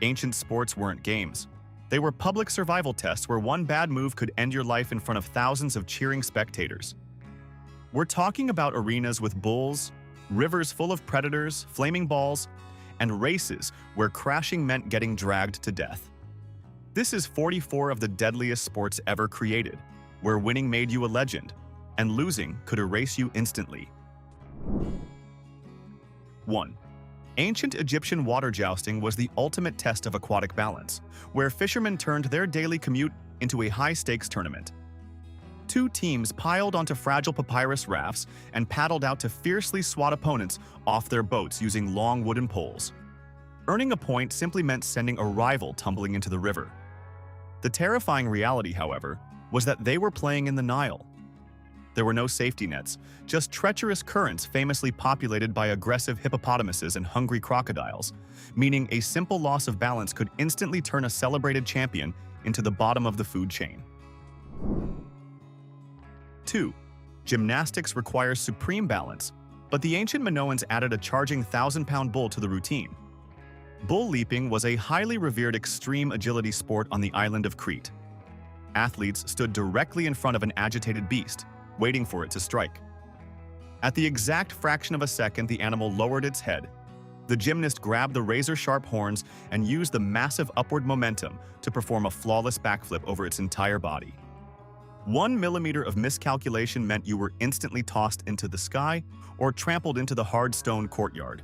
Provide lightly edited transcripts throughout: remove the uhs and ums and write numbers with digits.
Ancient sports weren't games. They were public survival tests where one bad move could end your life in front of thousands of cheering spectators. We're talking about arenas with bulls, rivers full of predators, flaming balls, and races where crashing meant getting dragged to death. This is 44 of the deadliest sports ever created, where winning made you a legend, and losing could erase you instantly. 1. Ancient Egyptian water jousting was the ultimate test of aquatic balance, where fishermen turned their daily commute into a high-stakes tournament. Two teams piled onto fragile papyrus rafts and paddled out to fiercely swat opponents off their boats using long wooden poles. Earning a point simply meant sending a rival tumbling into the river. The terrifying reality, however, was that they were playing in the Nile. There were no safety nets, just treacherous currents famously populated by aggressive hippopotamuses and hungry crocodiles, meaning a simple loss of balance could instantly turn a celebrated champion into the bottom of the food chain. 2. Gymnastics requires supreme balance, but the ancient Manowans added a charging 1,000-pound bull to the routine. Bull leaping was a highly revered extreme agility sport on the island of Crete. Athletes stood directly in front of an agitated beast, waiting for it to strike. At the exact fraction of a second the animal lowered its head, the gymnast grabbed the razor-sharp horns and used the massive upward momentum to perform a flawless backflip over its entire body. 1 millimeter of miscalculation meant you were instantly tossed into the sky or trampled into the hard stone courtyard.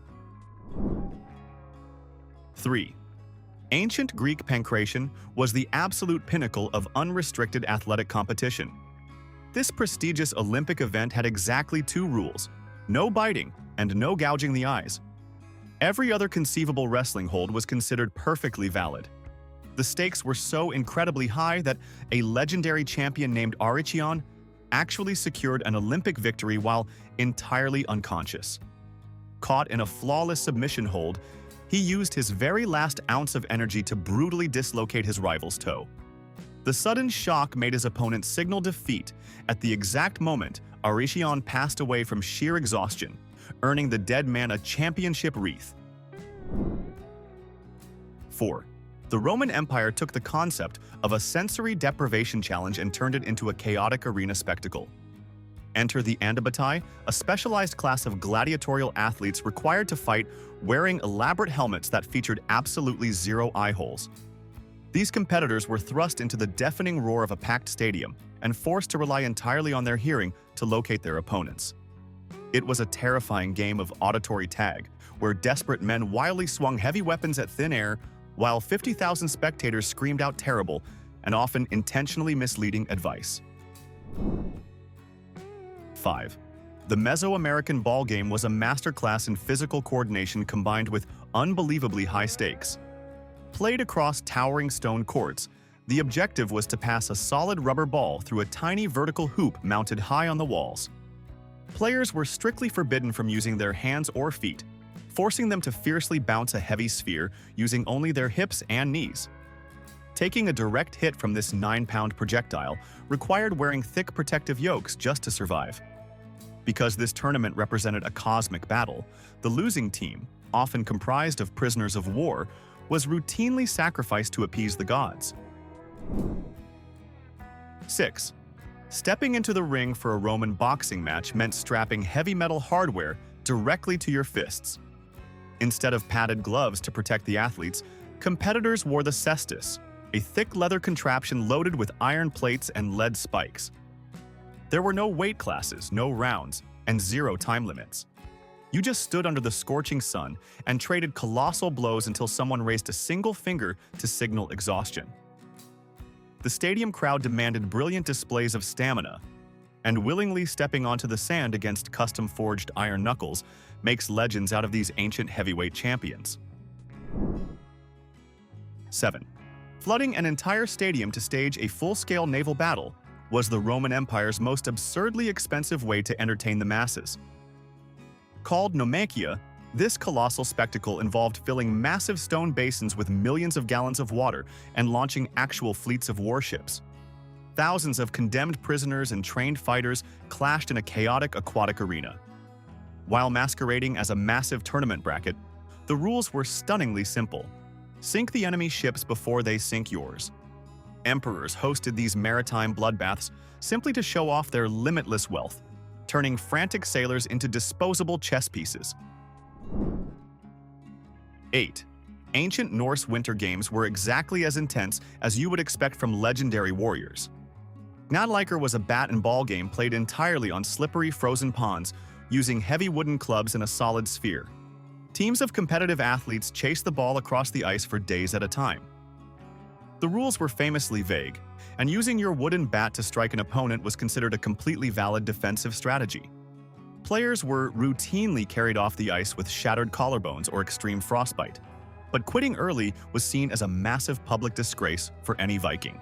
3. Ancient Greek pancration was the absolute pinnacle of unrestricted athletic competition. This prestigious Olympic event had exactly 2 rules: no biting and no gouging the eyes. Every other conceivable wrestling hold was considered perfectly valid. The stakes were so incredibly high that a legendary champion named Atruscan actually secured an Olympic victory while entirely unconscious. Caught in a flawless submission hold, he used his very last ounce of energy to brutally dislocate his rival's toe. The sudden shock made his opponent signal defeat at the exact moment Atruscan passed away from sheer exhaustion, earning the dead man a championship wreath. 4. The Roman Empire took the concept of a sensory deprivation challenge and turned it into a chaotic arena spectacle. Enter the apabades, a specialized class of gladiatorial athletes required to fight wearing elaborate helmets that featured absolutely 0 eye holes. These competitors were thrust into the deafening roar of a packed stadium and forced to rely entirely on their hearing to locate their opponents. It was a terrifying game of auditory tag, where desperate men wildly swung heavy weapons at thin air, while 50,000 spectators screamed out terrible and often intentionally misleading advice. 5. The Mesoamerican ball game was a masterclass in physical coordination combined with unbelievably high stakes. Played across towering stone courts, the objective was to pass a solid rubber ball through a tiny vertical hoop mounted high on the walls. Players were strictly forbidden from using their hands or feet, forcing them to fiercely bounce a heavy sphere using only their hips and knees. Taking a direct hit from this 9-pound projectile required wearing thick protective yokes just to survive. Because this tournament represented a cosmic battle, the losing team, often comprised of prisoners of war, was routinely sacrificed to appease the gods. 6. Stepping into the ring for a Roman boxing match meant strapping heavy metal hardware directly to your fists. Instead of padded gloves to protect the athletes, competitors wore the cestus, a thick leather contraption loaded with iron plates and lead spikes. There were no weight classes, no rounds, and 0 time limits. You just stood under the scorching sun and traded colossal blows until someone raised a single finger to signal exhaustion. The stadium crowd demanded brilliant displays of stamina, and willingly stepping onto the sand against custom-forged iron knuckles makes legends out of these ancient heavyweight champions. 7. Flooding an entire stadium to stage a full-scale naval battle was the Roman Empire's most absurdly expensive way to entertain the masses. Called Nomakia, this colossal spectacle involved filling massive stone basins with millions of gallons of water and launching actual fleets of warships. Thousands of condemned prisoners and trained fighters clashed in a chaotic aquatic arena. While masquerading as a massive tournament bracket, the rules were stunningly simple. Sink the enemy ships before they sink yours. Emperors hosted these maritime bloodbaths simply to show off their limitless wealth, turning frantic sailors into disposable chess pieces. 8. Ancient Norse winter games were exactly as intense as you would expect from legendary warriors. Gnadliker was a bat and ball game played entirely on slippery frozen ponds using heavy wooden clubs in a solid sphere. Teams of competitive athletes chased the ball across the ice for days at a time. The rules were famously vague, and using your wooden bat to strike an opponent was considered a completely valid defensive strategy. Players were routinely carried off the ice with shattered collarbones or extreme frostbite, but quitting early was seen as a massive public disgrace for any Viking.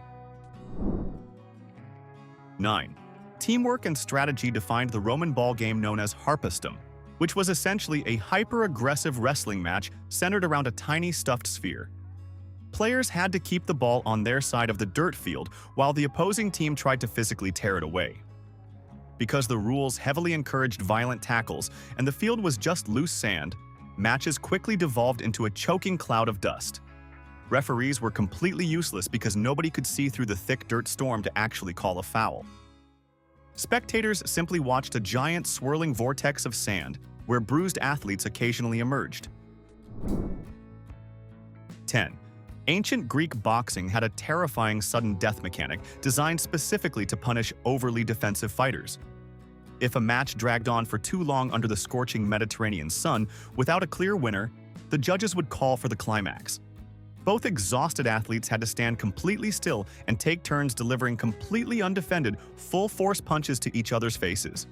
9. Teamwork and strategy defined the Roman ball game known as harpastum, which was essentially a hyper-aggressive wrestling match centered around a tiny stuffed sphere. Players had to keep the ball on their side of the dirt field while the opposing team tried to physically tear it away. Because the rules heavily encouraged violent tackles and the field was just loose sand, matches quickly devolved into a choking cloud of dust. Referees were completely useless because nobody could see through the thick dirt storm to actually call a foul. Spectators simply watched a giant swirling vortex of sand where bruised athletes occasionally emerged. 10. Ancient Greek boxing had a terrifying sudden death mechanic designed specifically to punish overly defensive fighters. If a match dragged on for too long under the scorching Mediterranean sun without a clear winner, the judges would call for the climax. Both exhausted athletes had to stand completely still and take turns delivering completely undefended, full-force punches to each other's faces.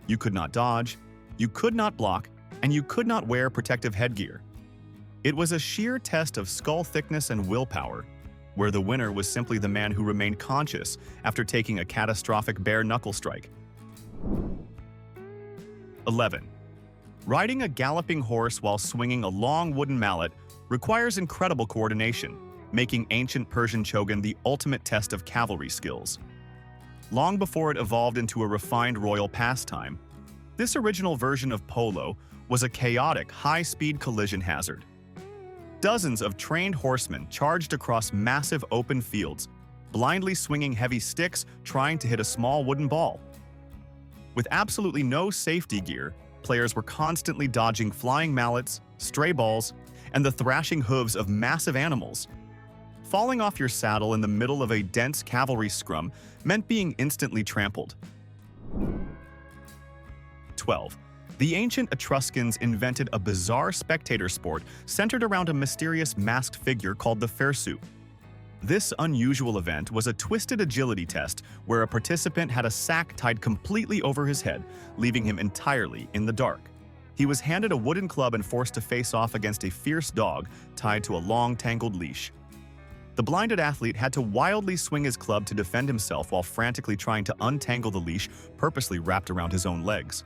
You could not dodge, you could not block, and you could not wear protective headgear. It was a sheer test of skull thickness and willpower, where the winner was simply the man who remained conscious after taking a catastrophic bare-knuckle strike. 11. Riding a galloping horse while swinging a long wooden mallet requires incredible coordination, making ancient Persian chogan the ultimate test of cavalry skills. Long before it evolved into a refined royal pastime, this original version of polo was a chaotic, high-speed collision hazard. Dozens of trained horsemen charged across massive open fields, blindly swinging heavy sticks trying to hit a small wooden ball. With absolutely no safety gear, players were constantly dodging flying mallets, stray balls, and the thrashing hooves of massive animals. Falling off your saddle in the middle of a dense cavalry scrum meant being instantly trampled. 12. The ancient Etruscans invented a bizarre spectator sport centered around a mysterious masked figure called the fairuit. This unusual event was a twisted agility test where a participant had a sack tied completely over his head, leaving him entirely in the dark. He was handed a wooden club and forced to face off against a fierce dog tied to a long, tangled leash. The blinded athlete had to wildly swing his club to defend himself while frantically trying to untangle the leash purposely wrapped around his own legs.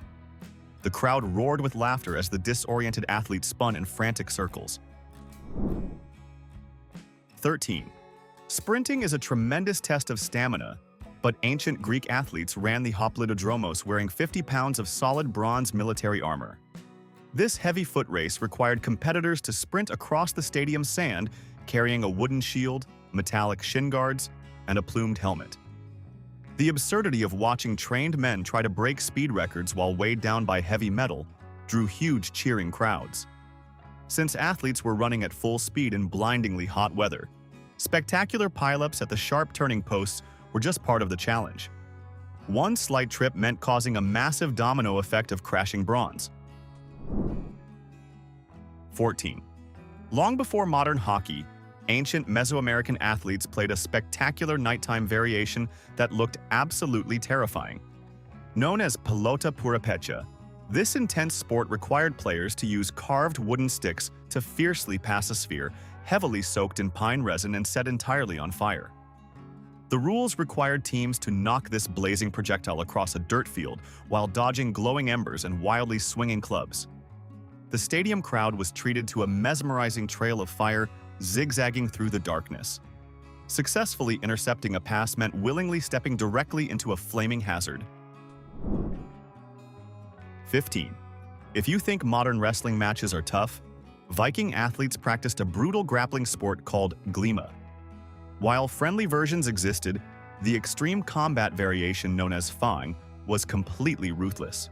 The crowd roared with laughter as the disoriented athlete spun in frantic circles. 13. Sprinting is a tremendous test of stamina, but ancient Greek athletes ran the hoplitodromos wearing 50 pounds of solid bronze military armor. This heavy foot race required competitors to sprint across the stadium's sand carrying a wooden shield, metallic shin guards, and a plumed helmet. The absurdity of watching trained men try to break speed records while weighed down by heavy metal drew huge cheering crowds. Since athletes were running at full speed in blindingly hot weather, spectacular pileups at the sharp turning posts were just part of the challenge. One slight trip meant causing a massive domino effect of crashing bronze. 14. Long before modern hockey, ancient Mesoamerican athletes played a spectacular nighttime variation that looked absolutely terrifying. Known as pelota purepecha, this intense sport required players to use carved wooden sticks to fiercely pass a sphere heavily soaked in pine resin and set entirely on fire. The rules required teams to knock this blazing projectile across a dirt field while dodging glowing embers and wildly swinging clubs. The stadium crowd was treated to a mesmerizing trail of fire zigzagging through the darkness. Successfully intercepting a pass meant willingly stepping directly into a flaming hazard. 15. If you think modern wrestling matches are tough, Viking athletes practiced a brutal grappling sport called glema. While friendly versions existed, the extreme combat variation known as fang was completely ruthless.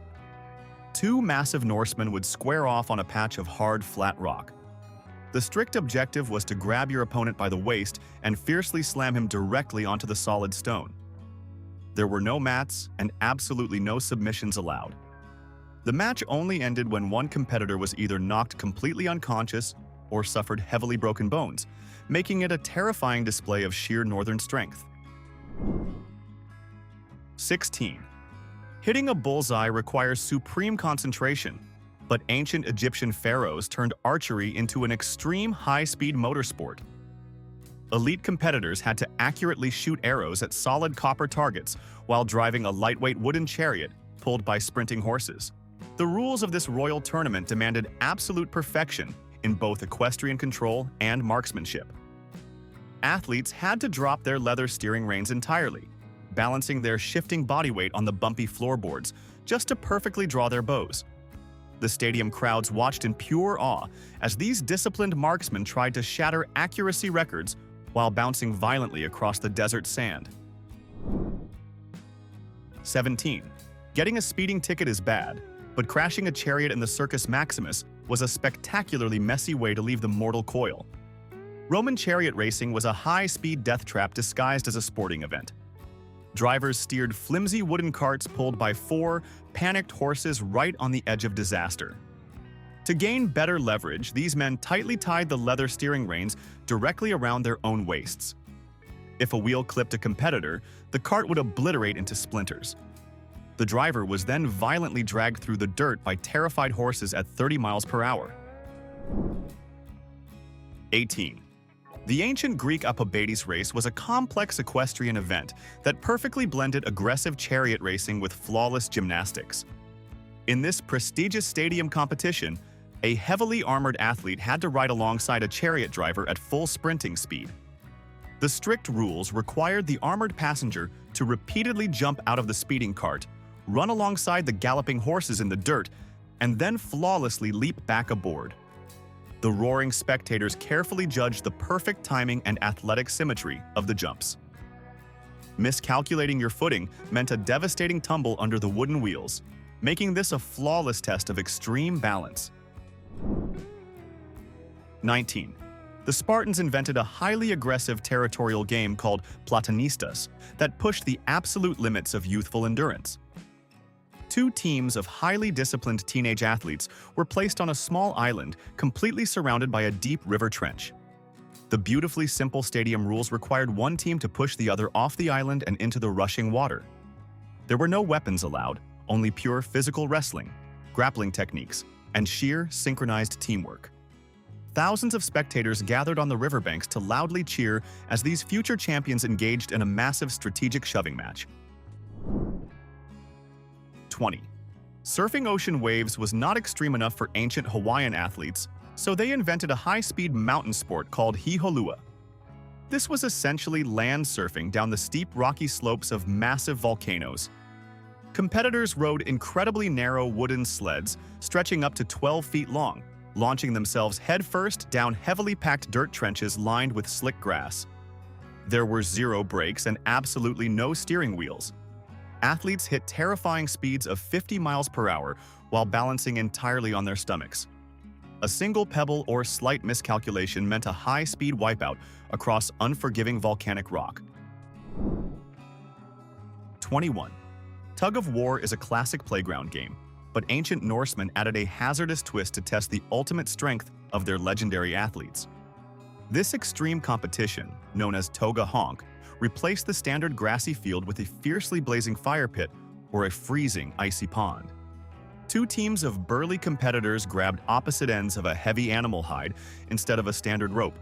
Two massive Norsemen would square off on a patch of hard, flat rock. The strict objective was to grab your opponent by the waist and fiercely slam him directly onto the solid stone. There were no mats and absolutely no submissions allowed. The match only ended when one competitor was either knocked completely unconscious or suffered heavily broken bones, making it a terrifying display of sheer northern strength. 16. Hitting a bullseye requires supreme concentration, but ancient Egyptian pharaohs turned archery into an extreme high-speed motorsport. Elite competitors had to accurately shoot arrows at solid copper targets while driving a lightweight wooden chariot pulled by sprinting horses. The rules of this royal tournament demanded absolute perfection in both equestrian control and marksmanship. Athletes had to drop their leather steering reins entirely, balancing their shifting body weight on the bumpy floorboards just to perfectly draw their bows. The stadium crowds watched in pure awe as these disciplined marksmen tried to shatter accuracy records while bouncing violently across the desert sand. 17. Getting a speeding ticket is bad, but crashing a chariot in the Circus Maximus was a spectacularly messy way to leave the mortal coil. Roman chariot racing was a high-speed death trap disguised as a sporting event. Drivers steered flimsy wooden carts pulled by four panicked horses right on the edge of disaster. To gain better leverage, these men tightly tied the leather steering reins directly around their own waists. If a wheel clipped a competitor, the cart would obliterate into splinters. The driver was then violently dragged through the dirt by terrified horses at 30 miles per hour. 18. The ancient Greek apabades race was a complex equestrian event that perfectly blended aggressive chariot racing with flawless gymnastics. In this prestigious stadium competition, a heavily armored athlete had to ride alongside a chariot driver at full sprinting speed. The strict rules required the armored passenger to repeatedly jump out of the speeding cart, run alongside the galloping horses in the dirt, and then flawlessly leap back aboard. The roaring spectators carefully judged the perfect timing and athletic symmetry of the jumps. Miscalculating your footing meant a devastating tumble under the wooden wheels, making this a flawless test of extreme balance. 19. The Spartans invented a highly aggressive territorial game called platinistas that pushed the absolute limits of youthful endurance. Two teams of highly disciplined teenage athletes were placed on a small island completely surrounded by a deep river trench. The beautifully simple stadium rules required one team to push the other off the island and into the rushing water. There were no weapons allowed, only pure physical wrestling, grappling techniques, and sheer, synchronized teamwork. Thousands of spectators gathered on the riverbanks to loudly cheer as these future champions engaged in a massive strategic shoving match. 20. Surfing ocean waves was not extreme enough for ancient Hawaiian athletes, so they invented a high-speed mountain sport called hiholua. This was essentially land surfing down the steep rocky slopes of massive volcanoes. Competitors rode incredibly narrow wooden sleds stretching up to 12 feet long, launching themselves headfirst down heavily packed dirt trenches lined with slick grass. There were zero brakes and absolutely no steering wheels. Athletes hit terrifying speeds of 50 miles per hour while balancing entirely on their stomachs. A single pebble or slight miscalculation meant a high-speed wipeout across unforgiving volcanic rock. 21. Tug-of-war is a classic playground game, but ancient Norsemen added a hazardous twist to test the ultimate strength of their legendary athletes. This extreme competition, known as toga honk, replaced the standard grassy field with a fiercely blazing fire pit or a freezing icy pond. Two teams of burly competitors grabbed opposite ends of a heavy animal hide instead of a standard rope.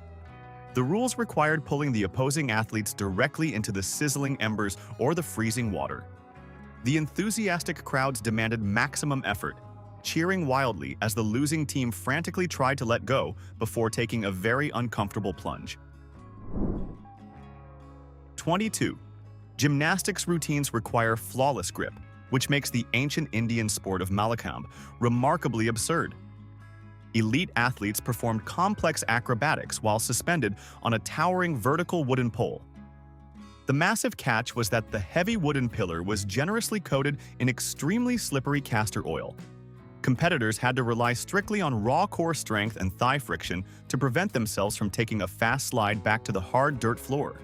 The rules required pulling the opposing athletes directly into the sizzling embers or the freezing water. The enthusiastic crowds demanded maximum effort, cheering wildly as the losing team frantically tried to let go before taking a very uncomfortable plunge. 22. Gymnastics routines require flawless grip, which makes the ancient Indian sport of Malakhamb remarkably absurd. elite athletes performed complex acrobatics while suspended on a towering vertical wooden pole. The massive catch was that the heavy wooden pillar was generously coated in extremely slippery castor oil. Competitors had to rely strictly on raw core strength and thigh friction to prevent themselves from taking a fast slide back to the hard dirt floor.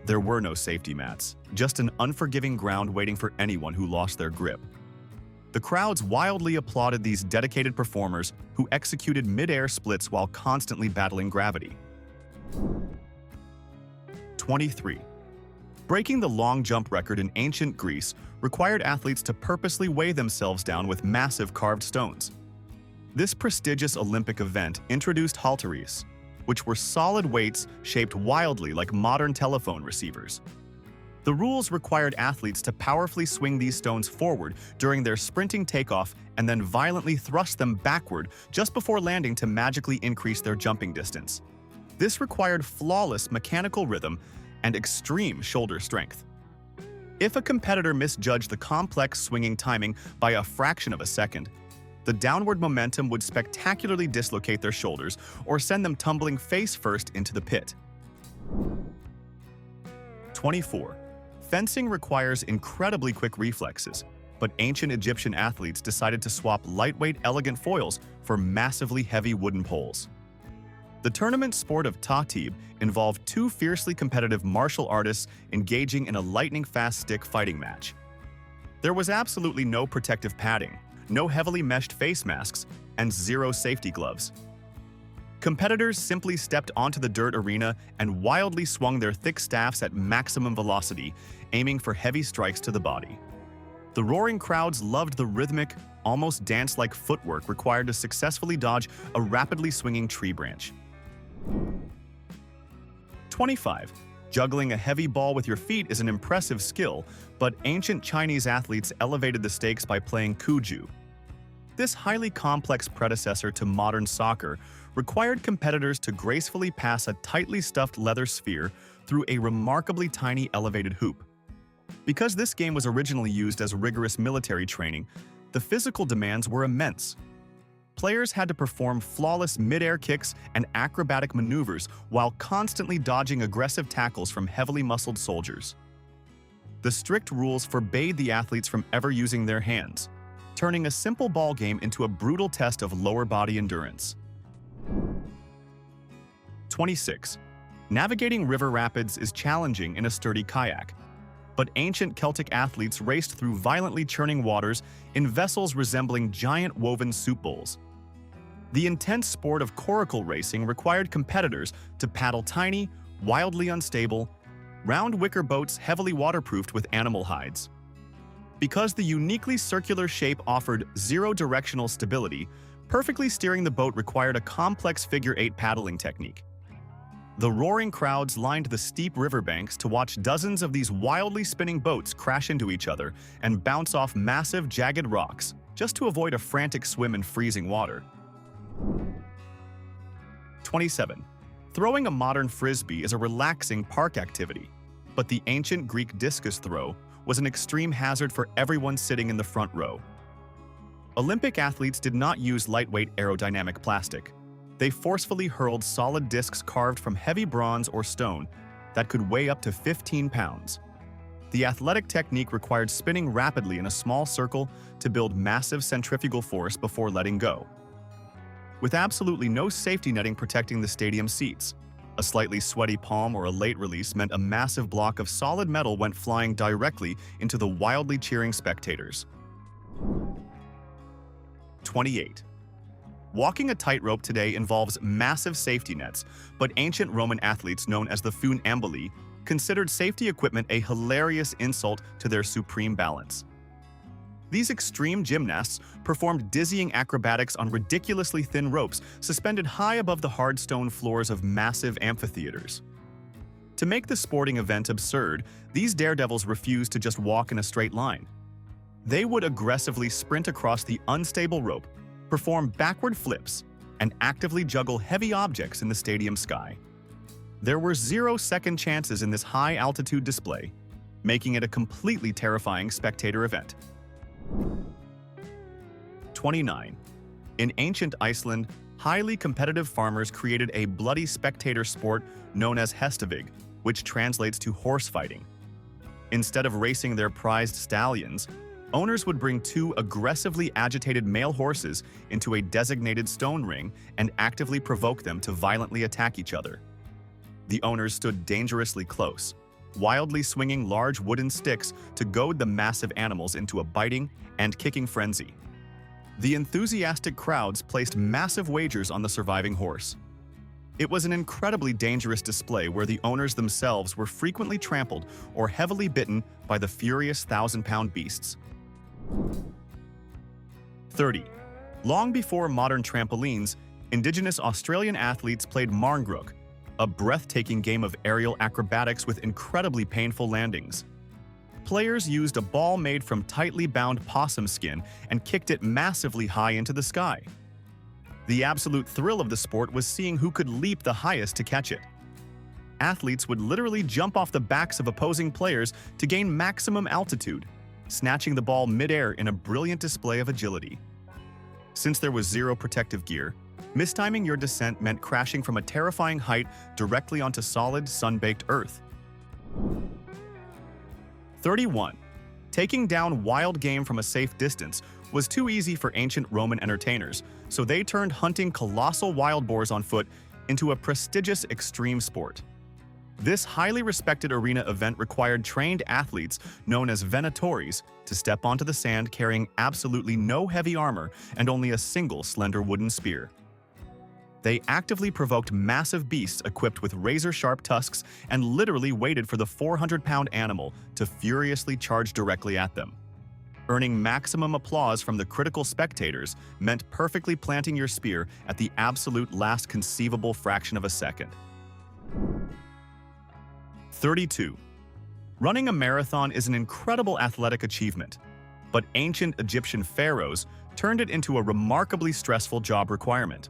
There were no safety mats, just an unforgiving ground waiting for anyone who lost their grip. The crowds wildly applauded these dedicated performers who executed mid-air splits while constantly battling gravity. 23. Breaking the long jump record in ancient Greece required athletes to purposely weigh themselves down with massive carved stones. This prestigious Olympic event introduced halteres, which were solid weights shaped wildly like modern telephone receivers. The rules required athletes to powerfully swing these stones forward during their sprinting takeoff and then violently thrust them backward just before landing to magically increase their jumping distance. This required flawless mechanical rhythm and extreme shoulder strength. If a competitor misjudged the complex swinging timing by a fraction of a second, the downward momentum would spectacularly dislocate their shoulders or send them tumbling face first into the pit. 24. Fencing requires incredibly quick reflexes, but ancient Egyptian athletes decided to swap lightweight, elegant foils for massively heavy wooden poles. The tournament sport of tatib involved two fiercely competitive martial artists engaging in a lightning-fast stick fighting match. There was absolutely no protective padding, no heavily meshed face masks, and zero safety gloves. Competitors simply stepped onto the dirt arena and wildly swung their thick staffs at maximum velocity, aiming for heavy strikes to the body. The roaring crowds loved the rhythmic, almost dance-like footwork required to successfully dodge a rapidly swinging tree branch. 25. Juggling a heavy ball with your feet is an impressive skill, but ancient Chinese athletes elevated the stakes by playing cuju. This highly complex predecessor to modern soccer required competitors to gracefully pass a tightly stuffed leather sphere through a remarkably tiny elevated hoop. Because this game was originally used as rigorous military training, the physical demands were immense. Players had to perform flawless mid-air kicks and acrobatic maneuvers while constantly dodging aggressive tackles from heavily muscled soldiers. The strict rules forbade the athletes from ever using their hands, turning a simple ball game into a brutal test of lower body endurance. 26. Navigating river rapids is challenging in a sturdy kayak, but ancient Celtic athletes raced through violently churning waters in vessels resembling giant woven soup bowls. The intense sport of coracle racing required competitors to paddle tiny, wildly unstable, round wicker boats heavily waterproofed with animal hides. Because the uniquely circular shape offered zero-directional stability, perfectly steering the boat required a complex figure-8 paddling technique. The roaring crowds lined the steep riverbanks to watch dozens of these wildly spinning boats crash into each other and bounce off massive, jagged rocks, just to avoid a frantic swim in freezing water. 27. Throwing a modern frisbee is a relaxing park activity, but the ancient Greek discus throw was an extreme hazard for everyone sitting in the front row. Olympic athletes did not use lightweight aerodynamic plastic. They forcefully hurled solid discs carved from heavy bronze or stone that could weigh up to 15 pounds. The athletic technique required spinning rapidly in a small circle to build massive centrifugal force before letting go. With absolutely no safety netting protecting the stadium seats, a slightly sweaty palm or a late release meant a massive block of solid metal went flying directly into the wildly cheering spectators. 28. Walking a tightrope today involves massive safety nets, but ancient Roman athletes known as the funambuli considered safety equipment a hilarious insult to their supreme balance. These extreme gymnasts performed dizzying acrobatics on ridiculously thin ropes suspended high above the hard stone floors of massive amphitheaters. To make the sporting event absurd, these daredevils refused to just walk in a straight line. They would aggressively sprint across the unstable rope, perform backward flips, and actively juggle heavy objects in the stadium sky. There were 0 second chances in this high-altitude display, making it a completely terrifying spectator event. 29. In ancient Iceland, highly competitive farmers created a bloody spectator sport known as hestevig, which translates to horse fighting. Instead of racing their prized stallions, owners would bring two aggressively agitated male horses into a designated stone ring and actively provoke them to violently attack each other. The owners stood dangerously close, wildly swinging large wooden sticks to goad the massive animals into a biting and kicking frenzy. The enthusiastic crowds placed massive wagers on the surviving horse. It was an incredibly dangerous display where the owners themselves were frequently trampled or heavily bitten by the furious 1,000-pound beasts. 30. Long before modern trampolines, indigenous Australian athletes played marngrook, a breathtaking game of aerial acrobatics with incredibly painful landings. Players used a ball made from tightly bound possum skin and kicked it massively high into the sky. The absolute thrill of the sport was seeing who could leap the highest to catch it. Athletes would literally jump off the backs of opposing players to gain maximum altitude, snatching the ball mid-air in a brilliant display of agility. Since there was zero protective gear, mistiming your descent meant crashing from a terrifying height directly onto solid, sun-baked earth. 31. Taking down wild game from a safe distance was too easy for ancient Roman entertainers, so they turned hunting colossal wild boars on foot into a prestigious extreme sport. This highly respected arena event required trained athletes, known as venatores, to step onto the sand carrying absolutely no heavy armor and only a single slender wooden spear. They actively provoked massive beasts equipped with razor-sharp tusks and literally waited for the 400-pound animal to furiously charge directly at them. Earning maximum applause from the critical spectators meant perfectly planting your spear at the absolute last conceivable fraction of a second. 32. Running a marathon is an incredible athletic achievement, but ancient Egyptian pharaohs turned it into a remarkably stressful job requirement.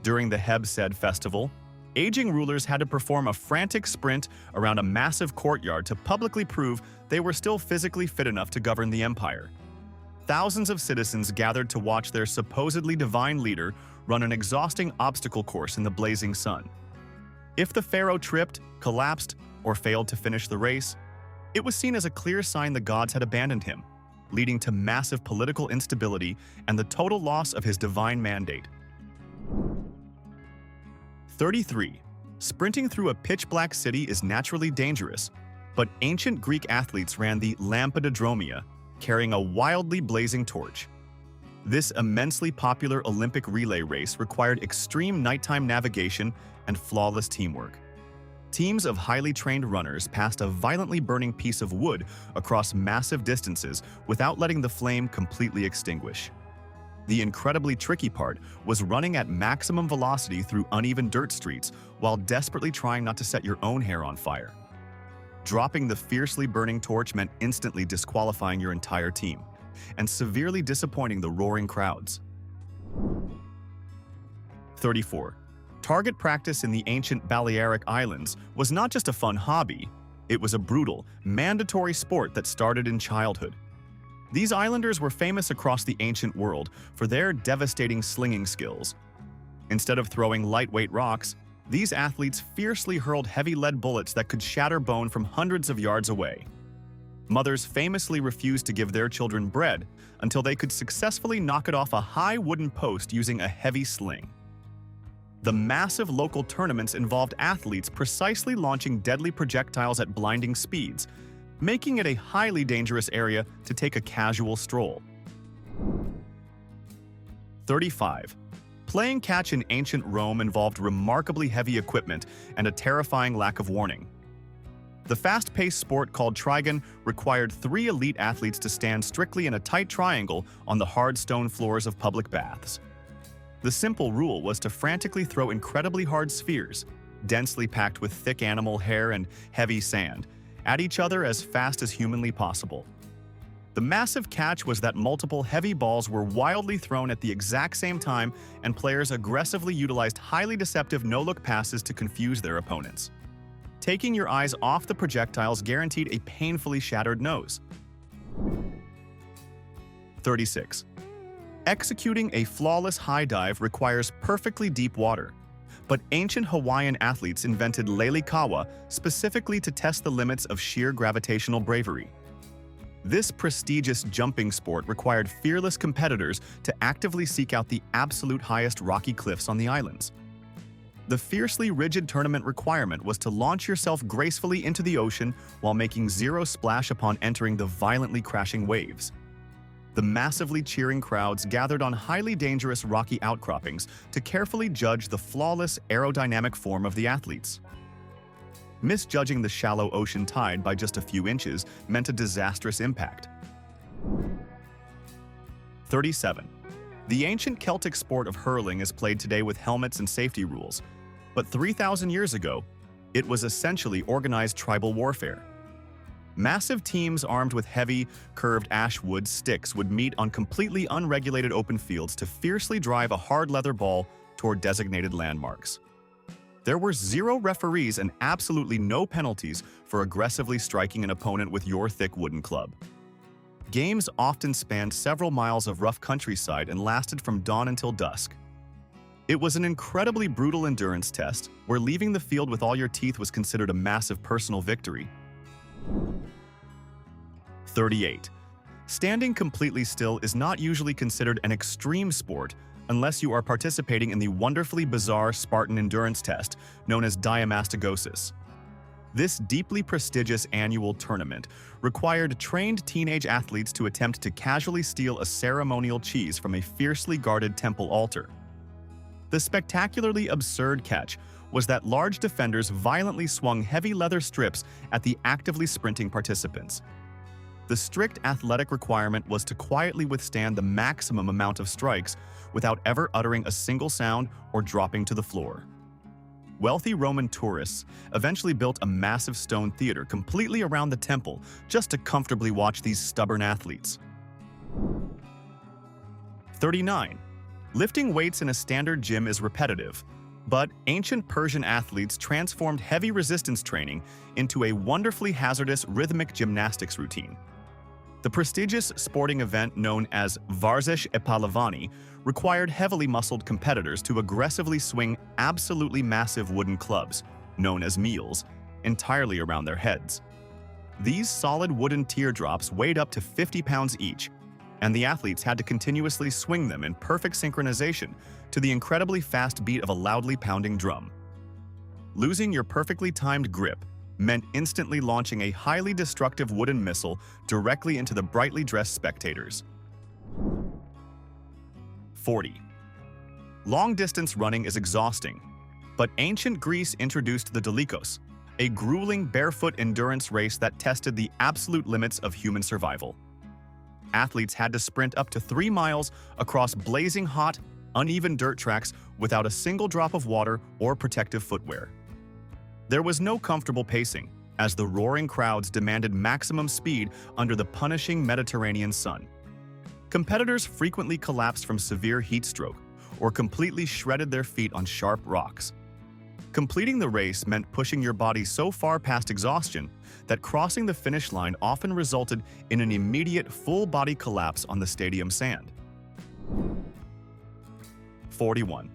During the heb-sed festival, aging rulers had to perform a frantic sprint around a massive courtyard to publicly prove they were still physically fit enough to govern the empire. Thousands of citizens gathered to watch their supposedly divine leader run an exhausting obstacle course in the blazing sun. If the pharaoh tripped, collapsed, or failed to finish the race, it was seen as a clear sign the gods had abandoned him, leading to massive political instability and the total loss of his divine mandate. 33. Sprinting through a pitch-black city is naturally dangerous, but ancient Greek athletes ran the lampidodromia, carrying a wildly blazing torch. This immensely popular Olympic relay race required extreme nighttime navigation and flawless teamwork. Teams of highly trained runners passed a violently burning piece of wood across massive distances without letting the flame completely extinguish. The incredibly tricky part was running at maximum velocity through uneven dirt streets while desperately trying not to set your own hair on fire. Dropping the fiercely burning torch meant instantly disqualifying your entire team and severely disappointing the roaring crowds. 34. Target practice in the ancient Balearic Islands was not just a fun hobby, it was a brutal, mandatory sport that started in childhood. These islanders were famous across the ancient world for their devastating slinging skills. Instead of throwing lightweight rocks, these athletes fiercely hurled heavy lead bullets that could shatter bone from hundreds of yards away. Mothers famously refused to give their children bread until they could successfully knock it off a high wooden post using a heavy sling. The massive local tournaments involved athletes precisely launching deadly projectiles at blinding speeds, making it a highly dangerous area to take a casual stroll. 35. Playing catch in ancient Rome involved remarkably heavy equipment and a terrifying lack of warning. The fast-paced sport called trigon required 3 elite athletes to stand strictly in a tight triangle on the hard stone floors of public baths. The simple rule was to frantically throw incredibly hard spheres, densely packed with thick animal hair and heavy sand, at each other as fast as humanly possible. The massive catch was that multiple heavy balls were wildly thrown at the exact same time, and players aggressively utilized highly deceptive no-look passes to confuse their opponents. Taking your eyes off the projectiles guaranteed a painfully shattered nose. 36. Executing a flawless high dive requires perfectly deep water, but ancient Hawaiian athletes invented leilikawa specifically to test the limits of sheer gravitational bravery. This prestigious jumping sport required fearless competitors to actively seek out the absolute highest rocky cliffs on the islands. The fiercely rigid tournament requirement was to launch yourself gracefully into the ocean while making zero splash upon entering the violently crashing waves. The massively cheering crowds gathered on highly dangerous rocky outcroppings to carefully judge the flawless aerodynamic form of the athletes. Misjudging the shallow ocean tide by just a few inches meant a disastrous impact. 37. The ancient Celtic sport of hurling is played today with helmets and safety rules, but 3,000 years ago, it was essentially organized tribal warfare. Massive teams armed with heavy, curved ash wood sticks would meet on completely unregulated open fields to fiercely drive a hard leather ball toward designated landmarks. There were zero referees and absolutely no penalties for aggressively striking an opponent with your thick wooden club. Games often spanned several miles of rough countryside and lasted from dawn until dusk. It was an incredibly brutal endurance test, where leaving the field with all your teeth was considered a massive personal victory. 38. Standing completely still is not usually considered an extreme sport unless you are participating in the wonderfully bizarre Spartan endurance test known as diamastagosis. This deeply prestigious annual tournament required trained teenage athletes to attempt to casually steal a ceremonial cheese from a fiercely guarded temple altar. The spectacularly absurd catch was that large defenders violently swung heavy leather strips at the actively sprinting participants. The strict athletic requirement was to quietly withstand the maximum amount of strikes without ever uttering a single sound or dropping to the floor. Wealthy Roman tourists eventually built a massive stone theater completely around the temple just to comfortably watch these stubborn athletes. 39. Lifting weights in a standard gym is repetitive, but ancient Persian athletes transformed heavy resistance training into a wonderfully hazardous rhythmic gymnastics routine. The prestigious sporting event known as Varzesh e Palavani required heavily muscled competitors to aggressively swing absolutely massive wooden clubs, known as meals, entirely around their heads. These solid wooden teardrops weighed up to 50 pounds each, and the athletes had to continuously swing them in perfect synchronization to the incredibly fast beat of a loudly pounding drum. Losing your perfectly timed grip meant instantly launching a highly destructive wooden missile directly into the brightly dressed spectators. 40. Long-distance running is exhausting, but ancient Greece introduced the Delikos, a grueling barefoot endurance race that tested the absolute limits of human survival. Athletes had to sprint up to 3 miles across blazing hot, uneven dirt tracks without a single drop of water or protective footwear. There was no comfortable pacing, as the roaring crowds demanded maximum speed under the punishing Mediterranean sun. Competitors frequently collapsed from severe heat stroke or completely shredded their feet on sharp rocks. Completing the race meant pushing your body so far past exhaustion that crossing the finish line often resulted in an immediate full-body collapse on the stadium sand. 41.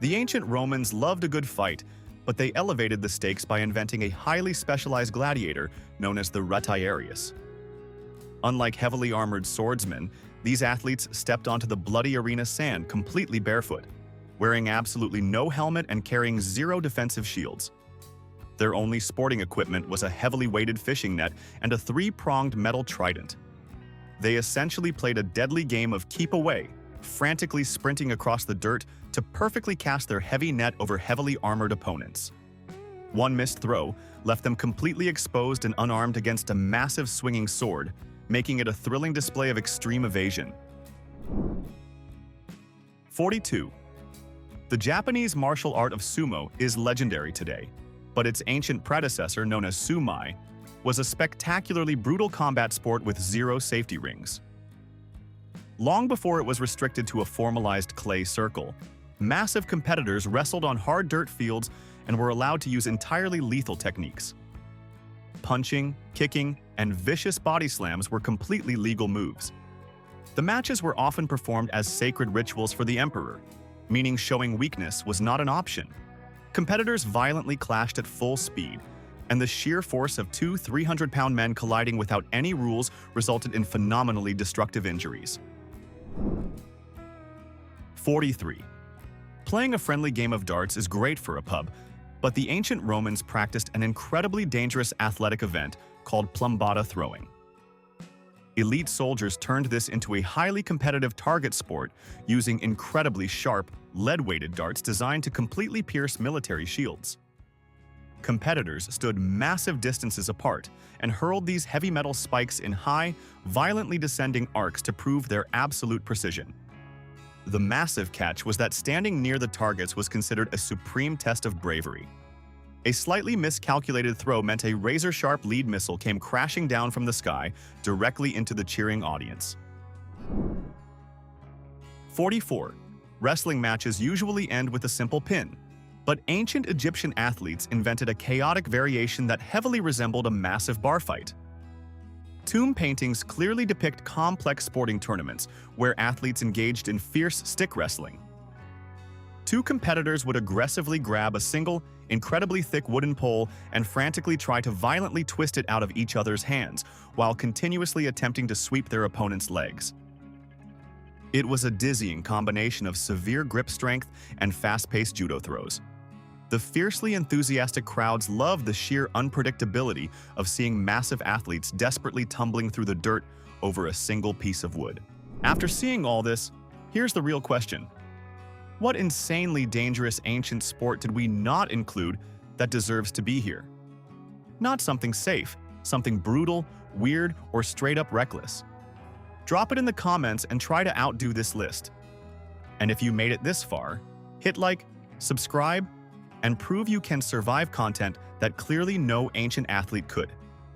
The ancient Romans loved a good fight, but they elevated the stakes by inventing a highly specialized gladiator known as the retiarius. Unlike heavily armored swordsmen, these athletes stepped onto the bloody arena sand completely barefoot, wearing absolutely no helmet and carrying zero defensive shields. Their only sporting equipment was a heavily weighted fishing net and a 3-pronged metal trident. They essentially played a deadly game of keep away, frantically sprinting across the dirt to perfectly cast their heavy net over heavily armored opponents. One missed throw left them completely exposed and unarmed against a massive swinging sword, making it a thrilling display of extreme evasion. 42. The Japanese martial art of sumo is legendary today, but its ancient predecessor, known as sumai, was a spectacularly brutal combat sport with zero safety rings. Long before it was restricted to a formalized clay circle, massive competitors wrestled on hard dirt fields and were allowed to use entirely lethal techniques. Punching, kicking, and vicious body slams were completely legal moves. The matches were often performed as sacred rituals for the emperor, meaning showing weakness was not an option. Competitors violently clashed at full speed, and the sheer force of two 300-pound men colliding without any rules resulted in phenomenally destructive injuries. 43. Playing a friendly game of darts is great for a pub, but the ancient Romans practiced an incredibly dangerous athletic event called plumbata throwing. Elite soldiers turned this into a highly competitive target sport using incredibly sharp, lead-weighted darts designed to completely pierce military shields. Competitors stood massive distances apart and hurled these heavy metal spikes in high, violently descending arcs to prove their absolute precision. The massive catch was that standing near the targets was considered a supreme test of bravery. A slightly miscalculated throw meant a razor-sharp lead missile came crashing down from the sky directly into the cheering audience. 44. Wrestling matches usually end with a simple pin, but ancient Egyptian athletes invented a chaotic variation that heavily resembled a massive bar fight. Tomb paintings clearly depict complex sporting tournaments where athletes engaged in fierce stick wrestling. Two competitors would aggressively grab a single, incredibly thick wooden pole and frantically try to violently twist it out of each other's hands while continuously attempting to sweep their opponent's legs. It was a dizzying combination of severe grip strength and fast-paced judo throws. The fiercely enthusiastic crowds loved the sheer unpredictability of seeing massive athletes desperately tumbling through the dirt over a single piece of wood. After seeing all this, here's the real question. What insanely dangerous ancient sport did we not include that deserves to be here? Not something safe, something brutal, weird, or straight-up reckless. Drop it in the comments and try to outdo this list. And if you made it this far, hit like, subscribe, and prove you can survive content that clearly no ancient athlete could.